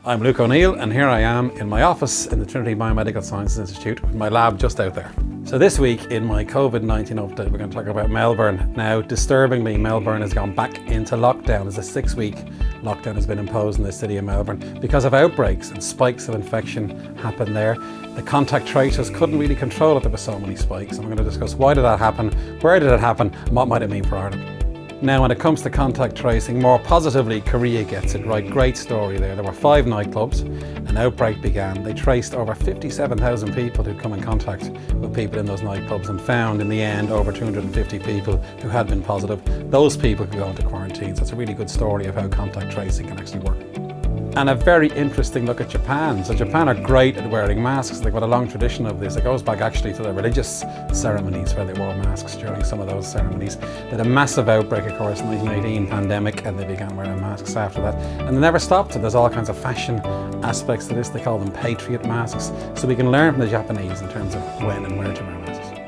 I'm Luke O'Neill, and here I am in my office in the Trinity Biomedical Sciences Institute with my lab just out there. So this week in my COVID-19 update, we're going to talk about Melbourne. Now, disturbingly, Melbourne has gone back into lockdown as a 6-week lockdown has been imposed in the city of Melbourne because of outbreaks and spikes of infection happened there. The contact tracers couldn't really control it, there were so many spikes. And we're going to discuss why did that happen, where did it happen, and what might it mean for Ireland. Now, when it comes to contact tracing, more positively, Korea gets it right. Great story there. There were 5 nightclubs. An outbreak began. They traced over 57,000 people who'd come in contact with people in those nightclubs and found in the end over 250 people who had been positive. Those people could go into quarantine. So it's a really good story of how contact tracing can actually work. And a very interesting look at Japan. So Japan are great at wearing masks. They've got a long tradition of this. It goes back actually to their religious ceremonies where they wore masks during some of those ceremonies. They had a massive outbreak, of course, in the 1918 pandemic, and they began wearing masks after that. And they never stopped it. There's all kinds of fashion aspects to this. They call them patriot masks. So we can learn from the Japanese in terms of when and where to wear masks.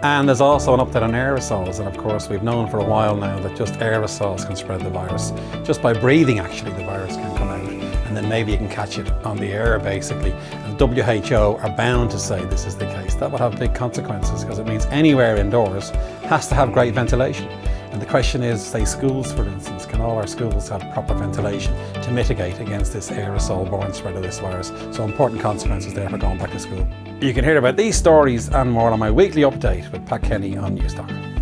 And there's also an update on aerosols, and of course we've known for a while now that just aerosols can spread the virus. Just by breathing, actually, the virus can come out, and then maybe you can catch it on the air, basically. And WHO are bound to say this is the case. That would have big consequences because it means anywhere indoors has to have great ventilation. And the question is, say schools for instance, can all our schools have proper ventilation to mitigate against this aerosol-borne spread of this virus? So important consequences there for going back to school. You can hear about these stories and more on my weekly update with Pat Kenny on Newstalk.